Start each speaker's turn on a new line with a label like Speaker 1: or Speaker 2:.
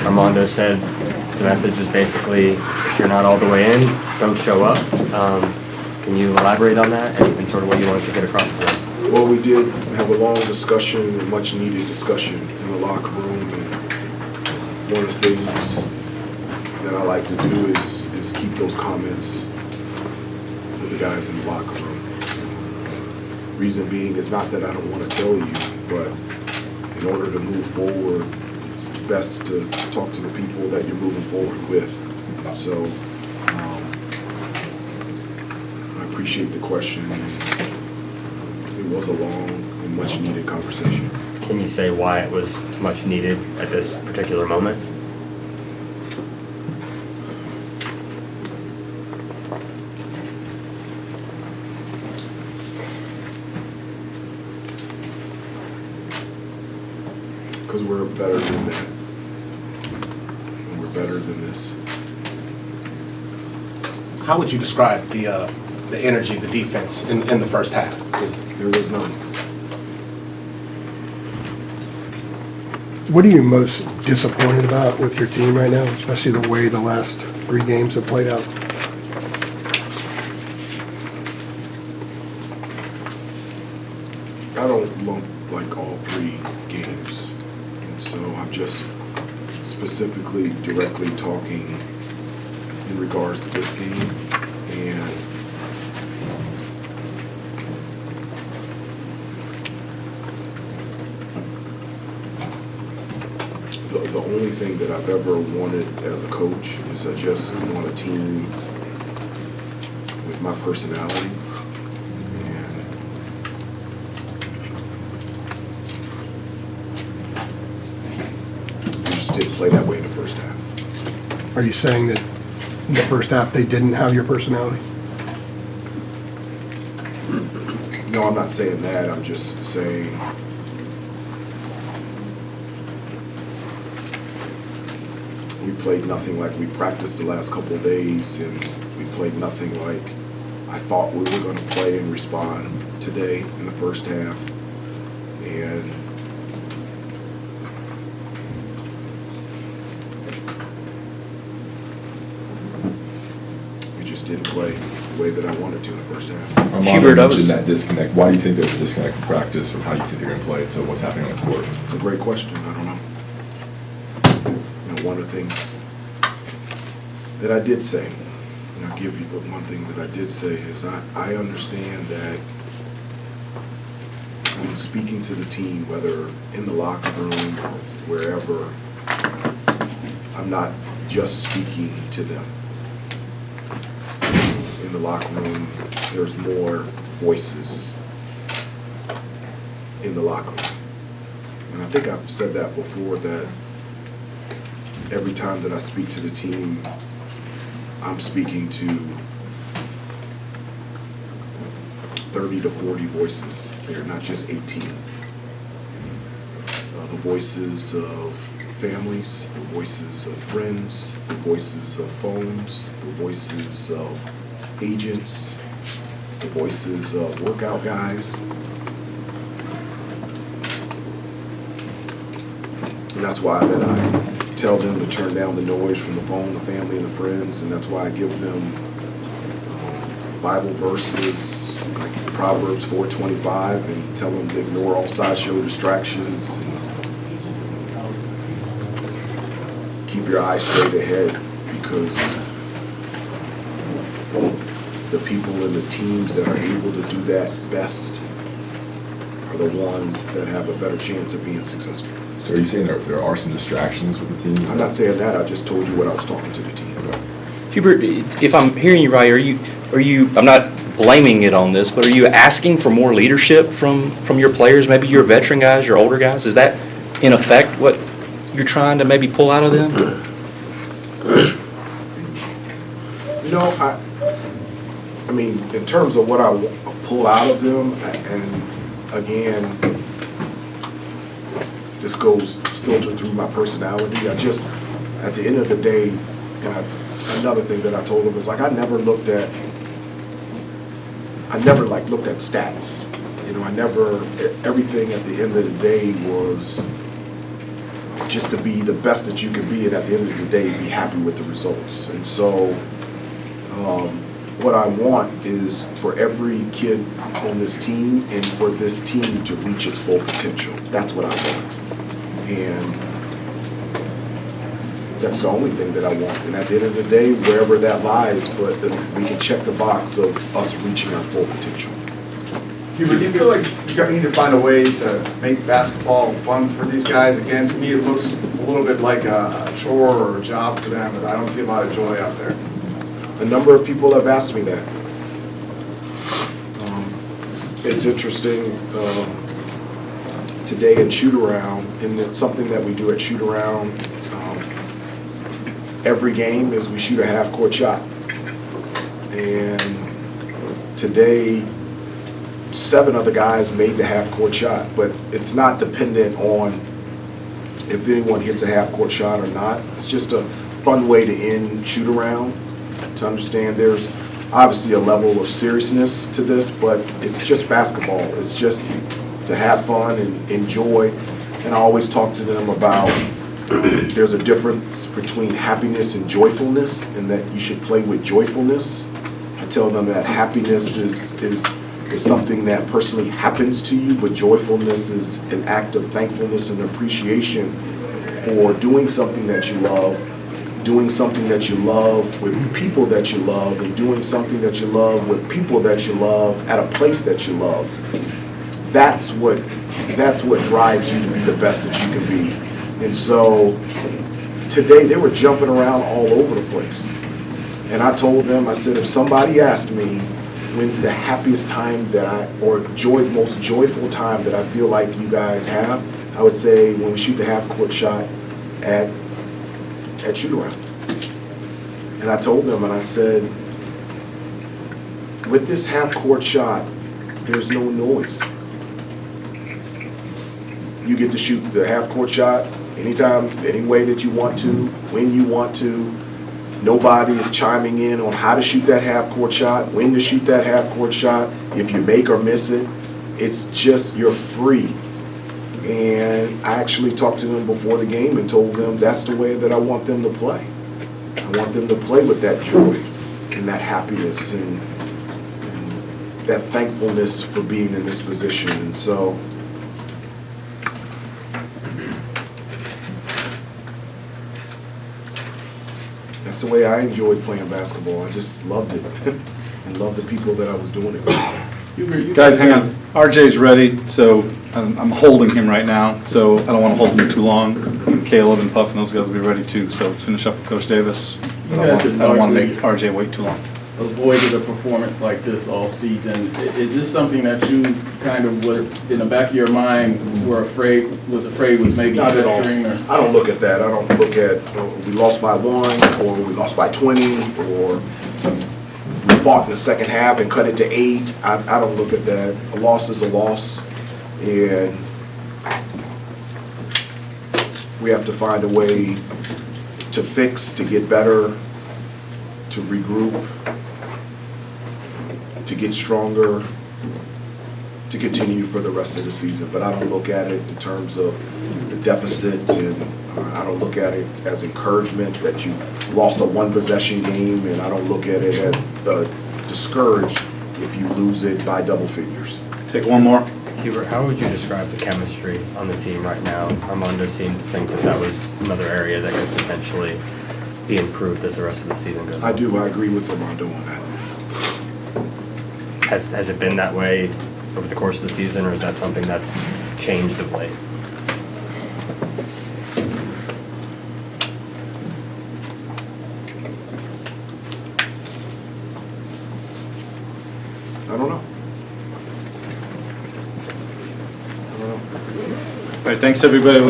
Speaker 1: Armando said the message was basically, if you're not all the way in, don't show up. Can you elaborate on that and sort of what you wanted to get across to them?
Speaker 2: Well, we did have a long discussion, a much needed discussion in the locker room, and one of the things that I like to do is keep those comments with the guys in the locker room. Reason being is not that I don't want to tell you, but in order to move forward, it's best to talk to the people that you're moving forward with. And so I appreciate the question. It was a long and much needed conversation.
Speaker 1: Can you say why it was much needed at this particular moment?
Speaker 2: Because we're better than that. And we're better than this.
Speaker 3: How would you describe the energy, the defense in the first half?
Speaker 2: There was none.
Speaker 4: What are you most disappointed about with your team right now, especially the way the last 3 games have played out?
Speaker 2: I don't lump like all 3 games. And so I'm just specifically, directly talking in regards to this game. And the only thing that I've ever wanted as a coach is I just want a team with my personality. And we just didn't play that way in the first half.
Speaker 4: Are you saying that in the first half they didn't have your personality?
Speaker 2: No, I'm not saying that. I'm just saying we played nothing like we practiced the last couple of days, and we played nothing like I thought we were going to play and respond today in the first half. And we just didn't play the way that I wanted to in the first half.
Speaker 5: Armando
Speaker 1: Hubert,
Speaker 5: mentioned that disconnect. Why do you think there's a disconnect in practice from how you think they're going to play to what's happening on the court?
Speaker 2: It's a great question. I don't know. One of the things that I did say, and I'll give you one thing that I did say is I understand that when speaking to the team, whether in the locker room or wherever, I'm not just speaking to them. In the locker room, there's more voices in the locker room. And I think I've said that before, that every time that I speak to the team, I'm speaking to 30 to 40 voices. They're not just 18. The voices of families, the voices of friends, the voices of phones, the voices of agents, the voices of workout guys. And that's why that I tell them to turn down the noise from the phone, the family, and the friends, and that's why I give them Bible verses like Proverbs 4:25 and tell them to ignore all sideshow distractions and keep your eyes straight ahead, because the people and the teams that are able to do that best are the ones that have a better chance of being successful.
Speaker 5: So are you saying there are some distractions with the team?
Speaker 2: I'm not saying that. I just told you what I was talking to the team about.
Speaker 6: Hubert, if I'm hearing you right, are you? I'm not blaming it on this, but are you asking for more leadership from your players? Maybe your veteran guys, your older guys. Is that in effect what you're trying to maybe pull out of them?
Speaker 2: You know, I mean, in terms of what I pull out of them, and again, this goes filtered through my personality. I just, at the end of the day, and another thing that I told them is like I never looked at stats. You know, everything at the end of the day was just to be the best that you can be, and at the end of the day, be happy with the results. And so what I want is for every kid on this team and for this team to reach its full potential. That's what I want. And that's the only thing that I want. And at the end of the day, wherever that lies, but we can check the box of us reaching our full potential.
Speaker 7: Hubert, do you feel like you need to find a way to make basketball fun for these guys? Again, to me, it looks a little bit like a chore or a job for them, but I don't see a lot of joy out there.
Speaker 2: A number of people have asked me that. It's interesting, today in shoot-around, and it's something that we do at shoot-around every game, is we shoot a half-court shot. And today, 7 of the guys made the half-court shot, but it's not dependent on if anyone hits a half-court shot or not. It's just a fun way to end shoot-around, to understand there's obviously a level of seriousness to this, but it's just basketball. It's just to have fun and enjoy. And I always talk to them about there's a difference between happiness and joyfulness, and that you should play with joyfulness. I tell them that happiness is something that personally happens to you, but joyfulness is an act of thankfulness and appreciation for doing something that you love, doing something that you love with people that you love, and doing something that you love with people that you love at a place that you love. That's what drives you to be the best that you can be. And so today they were jumping around all over the place. And I told them, I said, if somebody asked me when's the happiest time most joyful time that I feel like you guys have, I would say when we shoot the half-court shot at shoot-around. And I told them, and I said, with this half-court shot, there's no noise. You get to shoot the half-court shot anytime, any way that you want to, when you want to. Nobody is chiming in on how to shoot that half-court shot, when to shoot that half-court shot, if you make or miss it. It's just, you're free. And I actually talked to them before the game and told them that's the way that I want them to play. I want them to play with that joy and that happiness and that thankfulness for being in this position. And so that's the way I enjoyed playing basketball. I just loved it and loved the people that I was doing it with.
Speaker 8: Guys, hang on. RJ's ready, so I'm holding him right now, so I don't want to hold him too long. And Caleb and Puff and those guys will be ready too, so finish up with Coach Davis. I don't want to make RJ wait too long.
Speaker 9: Avoided a performance like this all season. Is this something that you kind of would, in the back of your mind, was afraid was maybe
Speaker 2: Not at all.
Speaker 9: festering? Or?
Speaker 2: I don't look at that. I don't look at we lost by 1 or we lost by 20 or we fought in the second half and cut it to 8. I don't look at that. A loss is a loss, and we have to find a way to fix, to get better, to regroup, to get stronger, to continue for the rest of the season. But I don't look at it in terms of the deficit, and I don't look at it as encouragement that you lost a 1-possession game, and I don't look at it as discouraged if you lose it by double figures.
Speaker 8: Take one more.
Speaker 1: Hubert, how would you describe the chemistry on the team right now? Armando seemed to think that was another area that could potentially be improved as the rest of the season goes on.
Speaker 2: I do. I agree with Armando on that.
Speaker 1: Has it been that way over the course of the season, or is that something that's changed of late?
Speaker 2: I don't know.
Speaker 8: All right, thanks everybody.